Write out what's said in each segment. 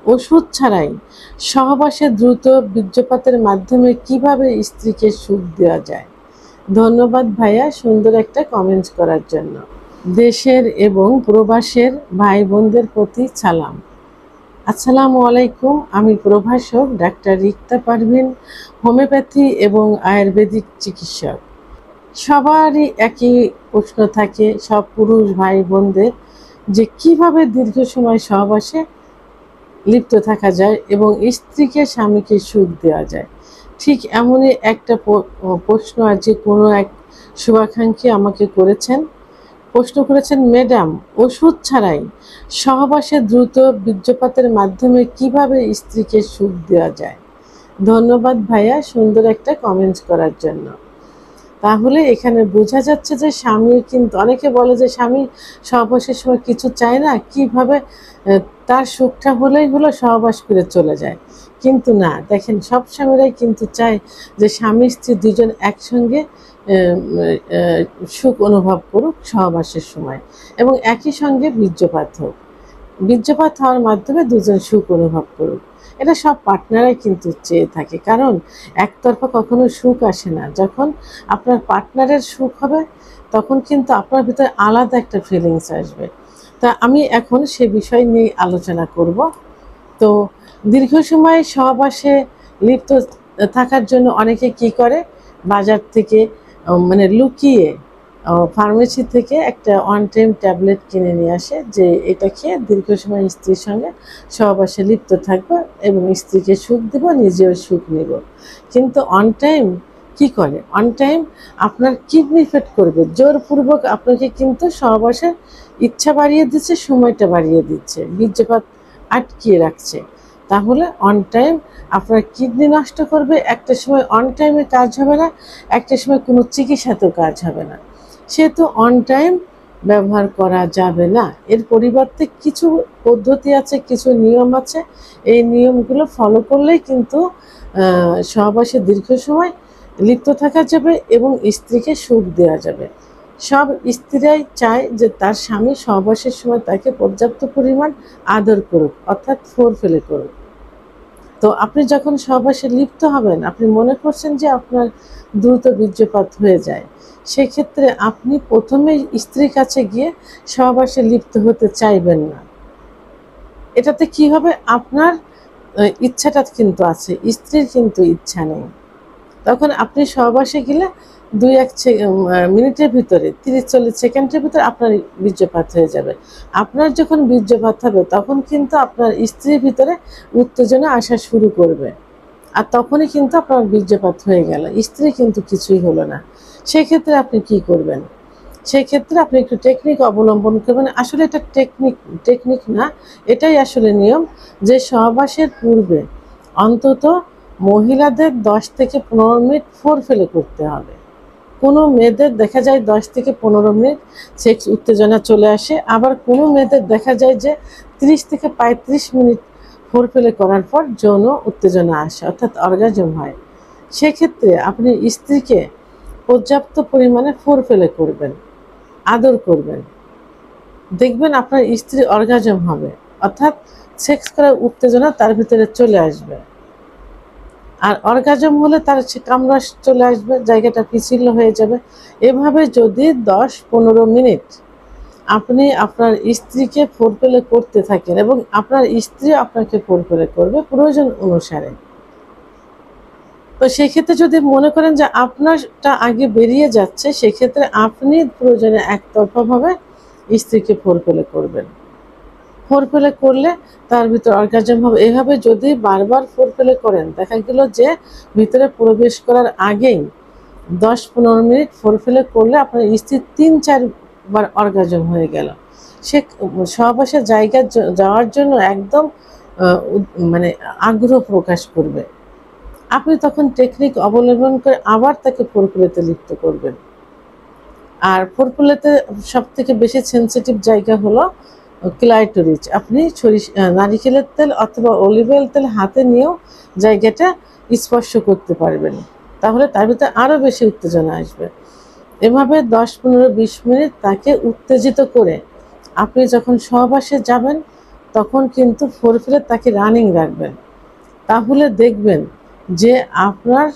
ওষুধ ছাড়াই সহবাসে দ্রুত বীর্যপাতের মাধ্যমে কিভাবে স্ত্রীকে সুখ দেওয়া যায়। ধন্যবাদ ভাইয়া সুন্দর একটা কমেন্টস করার জন্য। দেশের এবং প্রবাসের ভাই বোনদের প্রতি সালাম। আসসালামু আলাইকুম। আমি প্রভাষক ডাক্তার রিক্তা পারভিন, হোমিওপ্যাথি এবং আয়ুর্বেদিক চিকিৎসক। সবারই একই প্রশ্ন থাকে সব পুরুষ ভাই বোনদের, যে কিভাবে দীর্ঘ সময় সহবাসে লিপ্ত থাকা যায় এবং স্ত্রীকে স্বামীকে সুখ দেওয়া যায়। ঠিক এমনই একটা প্রশ্ন আজকে কোনো এক শুভাকাঙ্ক্ষী আমাকে করেছেন। প্রশ্ন করেছেন, ম্যাডাম, ওষুধ ছাড়াই সহবাসে দ্রুত বীর্যপাতের মাধ্যমে কিভাবে স্ত্রীকে সুখ দেওয়া যায়। ধন্যবাদ ভাইয়া সুন্দর একটা কমেন্টস করার জন্য। তাহলে এখানে বোঝা যাচ্ছে যে স্বামী কিন্তু, অনেকে বলে যে স্বামী সহবাসের সময় কিছু চায় না, কিভাবে তার সুখটা হলেই হলো, সহবাস করে চলে যায়। কিন্তু না, দেখেন সব স্বামীরাই কিন্তু চায় যে স্বামী স্ত্রী দুজন একসঙ্গে সুখ অনুভব করুক সহবাসের সময়, এবং একই সঙ্গে বীর্যপাত হোক। বীর্যপাত হওয়ার মাধ্যমে দুজন সুখ অনুভব করুক, এটা সব পার্টনারাই কিন্তু চেয়ে থাকে। কারণ একতরফা কখনো সুখ আসে না। যখন আপনার পার্টনারের সুখ হবে তখন কিন্তু আপনার ভিতরে আলাদা একটা ফিলিংস আসবে। তা আমি এখন সে বিষয় নিয়ে আলোচনা করব। তো দীর্ঘ সময় সহবাসে লিপ্ত থাকার জন্য অনেকে কি করে, বাজার থেকে মানে লুকিয়ে ফার্মেসি থেকে একটা ওয়ান টাইম ট্যাবলেট কিনে নিয়ে আসে, যে এটা খেয়ে দীর্ঘ সময় স্ত্রীর সঙ্গে সহবাসে লিপ্ত থাকবো এবং স্ত্রীকে সুখ দেব, নিজেও সুখ নেব। কিন্তু অন টাইম কি করে, অন টাইম আপনার কিডনি ইফেক্ট করবে, জোরপূর্বক আপনাকে কিন্তু সহবাসের ইচ্ছা বাড়িয়ে দিচ্ছে, সময়টা বাড়িয়ে দিচ্ছে, বীর্যপাত আটকিয়ে রাখছে। তাহলে অন টাইম আপনার কিডনি নষ্ট করবে, একটা সময় অন টাইমে কাজ হবে না, একটা সময় কোনো চিকিৎসাতেও কাজ হবে না। সেহেতু অন টাইম ব্যবহার করা যাবে না। এর পরিবর্তে কিছু পদ্ধতি আছে, কিছু নিয়ম আছে। এই নিয়মগুলো ফলো করলেই কিন্তু সহবাসে দীর্ঘ সময় লিপ্ত থাকা যাবে এবং স্ত্রীকে সুখ দেওয়া যাবে। সব স্ত্রীরাই চায় যে তার স্বামী সহবাসের সময় তাকে পর্যাপ্ত পরিমাণ আদর করুক, অর্থাৎ ফোরপ্লে করুক। তো আপনি যখন সহবাসে লিপ্ত হবেন, আপনি মনে করছেন যে আপনার দ্রুত বীর্যপাত হয়ে যায়, সেক্ষেত্রে আপনি প্রথমে স্ত্রীর কাছে গিয়ে সহবাসে লিপ্ত হতে চাইবেন না। এটাতে কি হবে, আপনার ইচ্ছাটা কিন্তু আছে, স্ত্রীর কিন্তু ইচ্ছা নেই। তখন আপনি সহবাসে গেলে 2-1 মিনিটের ভিতরে, 30-40 সেকেন্ডের ভিতরে আপনার বীর্যপাত হয়ে যাবে। আপনার যখন বীর্যপাত হবে তখন কিন্তু আপনার স্ত্রীর ভিতরে উত্তেজনা আসা শুরু করবে, আর তখনই কিন্তু আপনার বীর্যপাত হয়ে গেল, স্ত্রী কিন্তু কিছুই হলো না। সেক্ষেত্রে আপনি কি করবেন, সেক্ষেত্রে আপনি একটু টেকনিক অবলম্বন করবেন। আসলে এটা টেকনিক না, এটাই আসলে নিয়ম, যে সহবাসের পূর্বে অন্তত মহিলাদের 10 থেকে 15 মিনিট ফোরপ্লে করতে হবে। কোনো মেয়েদের দেখা যায় 10 থেকে 15 মিনিট সেক্স উত্তেজনা চলে আসে, আবার কোনো মেয়েদের দেখা যায় যে 30 থেকে 35 মিনিট ফোরপ্লে করার পর যৌন উত্তেজনা আসে, অর্থাৎ অর্গাজম হয়। সেক্ষেত্রে আপনি স্ত্রীকে পর্যাপ্ত পরিমাণে ফোরপ্লে করবেন, আদর করবেন, দেখবেন আপনার স্ত্রী অর্গাজম হবে, অর্থাৎ সেক্স করার উত্তেজনা তার ভিতরে চলে আসবে। আর অর্গাজম হলে তার কামড়া চলে আসবে, জায়গাটা পিছিল হয়ে যাবে। এভাবে যদি 10-15 মিনিট আপনি আপনার স্ত্রীকে ফোরপ্লে করতে থাকেন এবং আপনার স্ত্রী আপনাকে ফোরপ্লে করবে প্রয়োজন অনুসারে, তো সেক্ষেত্রে যদি মনে করেন যে আপনারটা আগে বেরিয়ে যাচ্ছে, সেক্ষেত্রে আপনি প্রয়োজনে একতরফাভাবে স্ত্রীকে ফোরপ্লে করবেন। ফোরপ্লে করলে তার ভিতরে অর্গাজম হবে। এভাবে যদি বারবার ফোরপ্লে করেন, দেখা গেল যে ভিতরে প্রবেশ করার আগেই 10-15 মিনিট ফোরপ্লে করলে আপনার স্ত্রী 3-4 বার অর্গাজম হয়ে গেল। সে সহবাসের জায়গায় যাওয়ার জন্য একদম মানে আগ্রহ প্রকাশ করবে। আপনি তখন টেকনিক অবলম্বন করে আবার তাকে ফোরপ্লেতে লিপ্ত করবেন। আর ফোরপ্লেতে সব থেকে বেশি সেন্সিটিভ জায়গা হলো ক্লাইটোরিস। আপনি নারিকেলের তেল অথবা অলিভ অয়েল তেল হাতে নিয়েও জায়গাটা স্পর্শ করতে পারবেন, তাহলে তার ভিতরে আরও বেশি উত্তেজনা আসবে। এভাবে 10-15-20 মিনিট তাকে উত্তেজিত করে আপনি যখন সহবাসে যাবেন তখন কিন্তু ফোরফিলে তাকে রানিং রাখবেন। তাহলে দেখবেন যে আপনার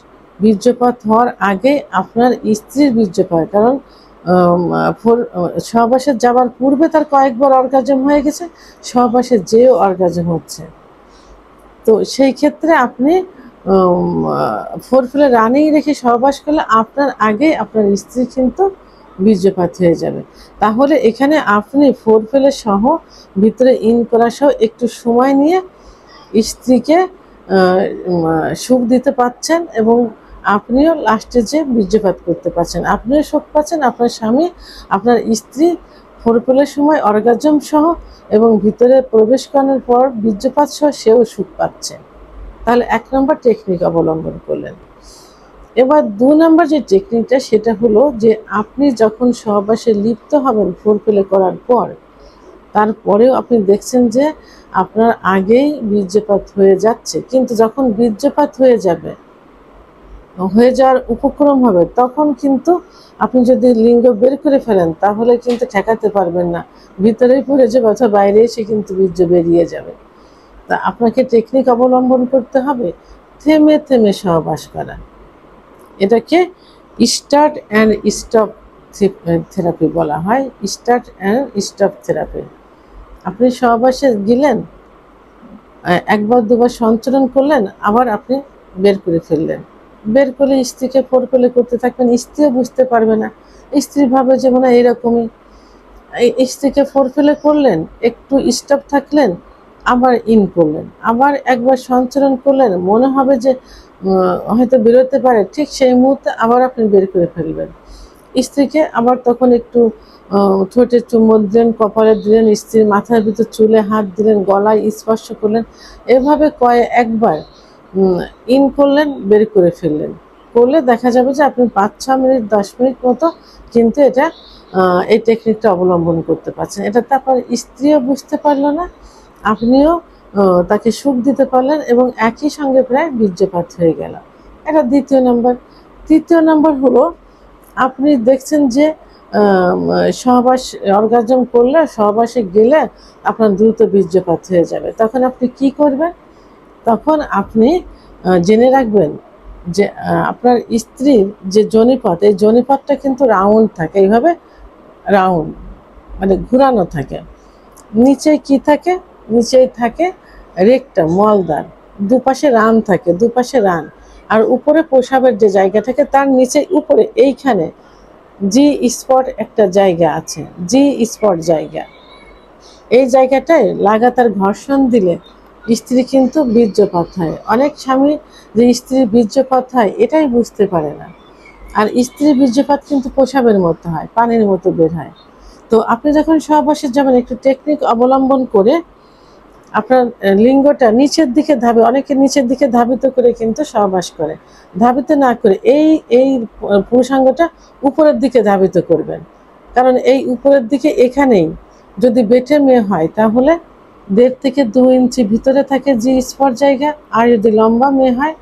বীর্যপাত হওয়ার আগে আপনার স্ত্রীর বীর্যপাত, কারণ সহবাসে যাওয়ার পূর্বে তার কয়েকবার অর্গাজম হয়ে গেছে, সহবাসে যেও অর্গাজম হচ্ছে। তো সেই ক্ষেত্রে আপনি ফোরফিলে রানিং রেখে সহবাস করলে আপনার আগে আপনার স্ত্রী কিন্তু বীর্যপাত হয়ে যাবে। তাহলে এখানে আপনি ফোরফিলে সহ ভিতরে ইন করা সহ একটু সময় নিয়ে স্ত্রীকে সুখ দিতে পারছেন এবং আপনিও লাস্টে যে বীর্যপাত করতে পারছেন, আপনিও সুখ পাচ্ছেন, আপনার স্বামী, আপনার স্ত্রী ফোরফিলের সময় অর্গাজম সহ এবং ভিতরে প্রবেশ করানোর পর বীর্যপাত সহ সেও সুখ পাচ্ছে। তাহলে 1 নম্বর টেকনিক অবলম্বন করলেন। এবার 2 নম্বর যে টেকনিকটা সেটা হলো যে আপনি যখন সহবাসে লিপ্ত হবেন ফোরফিলে করার পর, তারপরেও আপনি দেখছেন যে আপনার আগেই বীর্যপাত হয়ে যাচ্ছে, কিন্তু যখন বীর্যপাত হয়ে যাওয়ার উপক্রম হবে তখন কিন্তু আপনি যদি লিঙ্গ বের করে ফেলেন তাহলে কিন্তু ঠেকাতে পারবেন না, ভিতরেই পড়ে যাবে অথবা বাইরে এসে কিন্তু বীর্য বেরিয়ে যাবে। তা আপনাকে টেকনিক অবলম্বন করতে হবে থেমে থেমে সহবাস করা। এটাকে স্টার্ট অ্যান্ড স্টপ থেরাপি বলা হয়। Start and stop therapy. আপনি সহবাসে গেলেন, একবার দুবার সঞ্চালন করলেন, আবার আপনি বের করে ফেললেন, বের করলে স্ত্রীকে ফোরফিলে করতে থাকবেন, স্ত্রীও বুঝতে পারবে না, স্ত্রী ভাবে যে মনে হয় এরকমই। স্ত্রীকে ফোরফিলে করলেন, একটু স্টপ থাকলেন, আবার ইন করলেন, আবার একবার সঞ্চালন করলেন, মনে হবে যে হয়তো বেরোতে পারে, ঠিক সেই মুহূর্তে আবার আপনি বের করে ফেলবেন স্ত্রীকে। আবার তখন একটু ঠোঁটে চুম্বন দিলেন, কপালে দিলেন, স্ত্রীর মাথার ভিতর চুলে হাত দিলেন, গলায় স্পর্শ করলেন, এভাবে একবার ইন করলেন, বের করে ফেললেন। করলে দেখা যাবে যে আপনি 5-6 মিনিট 10 মিনিট মতো কিন্তু এটা এই টেকনিকটা অবলম্বন করতে পারছেন। এটাতে আপনার স্ত্রীও বুঝতে পারলো না, আপনিও তাকে সুখ দিতে পারলেন এবং একই সঙ্গে প্রায় বীর্যপাত হয়ে গেল। এটা 2য় নম্বর। 3য় নম্বর হলো আপনি দেখছেন যে সহবাস অর্গাজম করলে, সহবাসে গেলে আপনার দ্রুত বীর্যপাত হয়ে যাবে। তখন আপনি কি করবেন? তখন আপনি জেনে রাখবেন যে আপনার স্ত্রীর যে যোনিপথ, এই যোনিপথটা কিন্তু রাউন্ড থাকে, এইভাবে রাউন্ড মানে ঘুরানো থাকে। নিচে কি থাকে? নিচেই থাকে রেকটাম, মলদ্বার, দুপাশে রান থাকে, দুপাশে রান, আর উপরে প্রসাবের যে জায়গা থাকে তার নিচে উপরে এইখানে জি স্পট একটা জায়গা আছে, জি স্পট জায়গা। এই জায়গাটায় লাগাতার ঘর্ষণ দিলে স্ত্রী কিন্তু বীর্যপাত হয়। অনেক স্বামী যে স্ত্রীর বীর্যপাত হয় এটাই বুঝতে পারে না, আর স্ত্রীর বীর্যপাত কিন্তু প্রসাবের মতো হয়, পানির মতো বের হয়। তো আপনি যখন সহবাসে যাবেন একটু টেকনিক অবলম্বন করে আপনার লিঙ্গটা নিচের দিকে অনেকে নিচের দিকে ধাবিত করে কিন্তু সহবাস করে, ধাবিত না করে এই পুরুষাঙ্গটা উপরের দিকে ধাবিত করবেন। কারণ এই উপরের দিকে এখানেই যদি বেটে মেয়ে হয় তাহলে 1.5 থেকে 2 ইঞ্চি ভিতরে থাকে জি স্পট জায়গা, আর যদি লম্বা মেয়ে হয়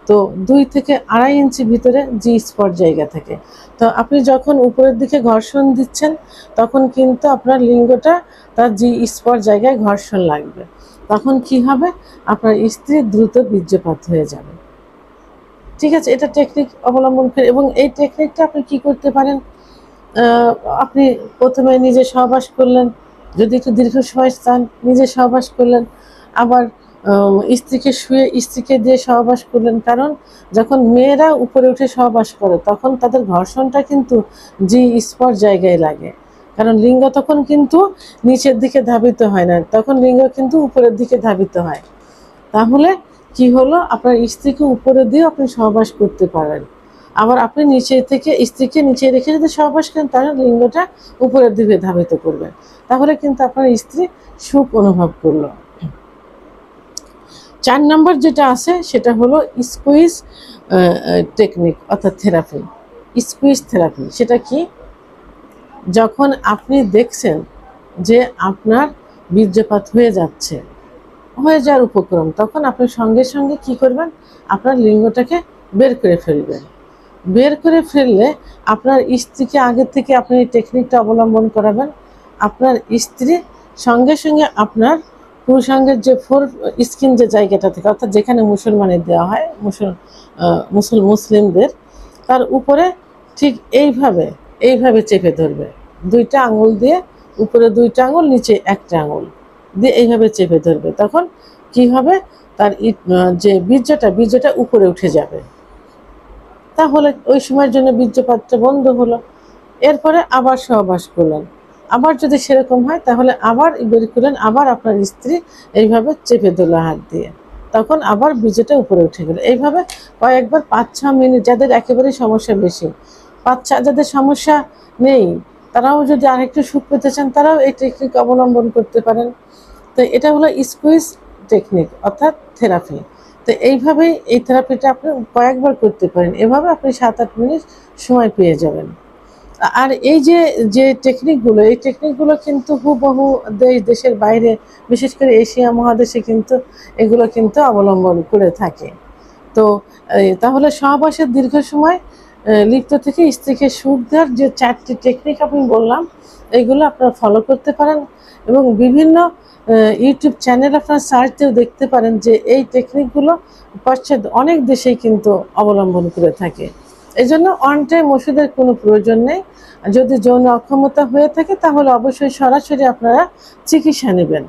তো 2 থেকে 2.5 ইঞ্চি ভিতরে জি স্পট জায়গা থাকে। তো আপনি যখন উপরের দিকে ঘর্ষণ দিচ্ছেন তখন কিন্তু আপনার লিঙ্গটা তার জি স্পট জায়গায় ঘর্ষণ লাগবে, তখন কি হবে? আপনার স্ত্রী দ্রুত বীর্যপাত হয়ে যাবে। ঠিক আছে, এটা টেকনিক অবলম্বন করে। এবং এই টেকনিকটা আপনি কি করতে পারেন, আপনি প্রথমে নিজে সহবাস করলেন, যদি একটু দীর্ঘ সময় চান নিজে সহবাস করলেন, আবার স্ত্রীকে শুয়ে স্ত্রীকে দিয়ে সহবাস করলেন। কারণ যখন মেয়েরা উপরে উঠে সহবাস করে তখন তাদের ঘর্ষণটা কিন্তু জি স্পট জায়গায় লাগে, কারণ লিঙ্গ তখন কিন্তু নিচের দিকে ধাবিত হয় না, তখন লিঙ্গ কিন্তু উপরের দিকে ধাবিত হয়। তাহলে কি হলো, আপনার স্ত্রীকে উপরে দিয়ে আপনি সহবাস করতে পারেন, আবার আপনি নিচে থেকে স্ত্রীকে নিচে রেখে যদি সহবাস করেন তাহলে লিঙ্গটা উপরের দিকে ধাবিত করবেন, তাহলে কিন্তু আপনার স্ত্রী সুখ অনুভব করলো। 4 নম্বর যেটা আছে সেটা হলো স্কুইজ টেকনিক অর্থাৎ থেরাপি। স্কুইজ থেরাপি সেটা কি? যখন আপনি দেখছেন যে আপনার বীর্যপাত হয়ে যাওয়ার উপক্রম, তখন আপনি সঙ্গে সঙ্গে কি করবেন? আপনার লিঙ্গটাকে বের করে ফেলবেন। বের করে ফেললে আপনার স্ত্রীকে আগে থেকে আপনি এই টেকনিকটা অবলম্বন করাবেন, আপনার স্ত্রী সঙ্গে সঙ্গে আপনার পুরুষাঙ্গের যে ফোর স্কিন যে জায়গাটা থেকে, অর্থাৎ যেখানে মুসলমানের দেওয়া হয়, মুসলিমদের, তার উপরে ঠিক এইভাবে এইভাবে চেপে ধরবে, দুইটা আঙুল দিয়ে, উপরে দুইটা আঙুল, নিচে একটা আঙুল দিয়ে এইভাবে চেপে ধরবে। তখন কি হবে, তার যে বীর্যটা উপরে উঠে যাবে। তাহলে ওই সময়ের জন্য বীর্যপাতটা বন্ধ হলো। এরপরে আবার সহবাস করলেন, আবার যদি সেরকম হয় তাহলে আবার বের করলেন, আবার আপনার স্ত্রী এইভাবে চেপে দিল হাত দিয়ে, তখন আবার বীর্যটা উপরে উঠে গেল। এইভাবে কয়েকবার 5-6 মিনিট, যাদের একেবারেই সমস্যা বেশি, 5-6, যাদের সমস্যা নেই তারাও যদি আরেকটু সুখ পেতে চান তারাও এই টেকনিক অবলম্বন করতে পারেন। তো এটা হলো স্কুইজ টেকনিক অর্থাৎ থেরাপি। তো এইভাবেই এই থেরাপিটা আপনি কয়েকবার করতে পারেন, এভাবে আপনি 7-8 মিনিট সময় পেয়ে যাবেন। আর এই যে যে টেকনিকগুলো, এই টেকনিকগুলো কিন্তু হুবহু দেশের বাইরে, বিশেষ করে এশিয়া মহাদেশে কিন্তু এগুলো কিন্তু অবলম্বন করে থাকে। তো তাহলে সহবাসের দীর্ঘ সময় লিপ্ত থেকে স্ত্রীকে সুখ দেওয়ার যে 4টি টেকনিক আমি বললাম, এইগুলো আপনারা ফলো করতে পারেন এবং বিভিন্ন ইউটিউব চ্যানেল আপনারা সার্চ দিয়েও দেখতে পারেন যে এই টেকনিকগুলো পাশ্চাত্য অনেক দেশেই কিন্তু অবলম্বন করে থাকে। এই জন্য অন টাইম ওষুধের কোনো প্রয়োজন নেই। যদি যৌন অক্ষমতা হয়ে থাকে তাহলে অবশ্যই সরাসরি আপনারা চিকিৎসা নেবেন।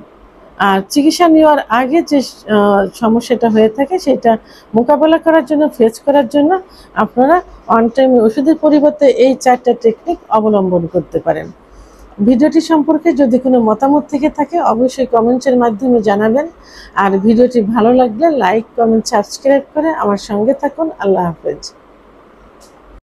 আর চিকিৎসা নেওয়ার আগে যে সমস্যাটা হয়ে থাকে সেটা মোকাবেলা করার জন্য, ফেস করার জন্য আপনারা অন টাইম ওষুধের পরিবর্তে এই 4টা টেকনিক অবলম্বন করতে পারেন। ভিডিওটি সম্পর্কে যদি কোনো মতামত থেকে থাকে অবশ্যই কমেন্টের মাধ্যমে জানাবেন। আর ভিডিওটি ভালো লাগলে লাইক, কমেন্ট, সাবস্ক্রাইব করে আমার সঙ্গে থাকুন। আল্লাহ হাফেজ।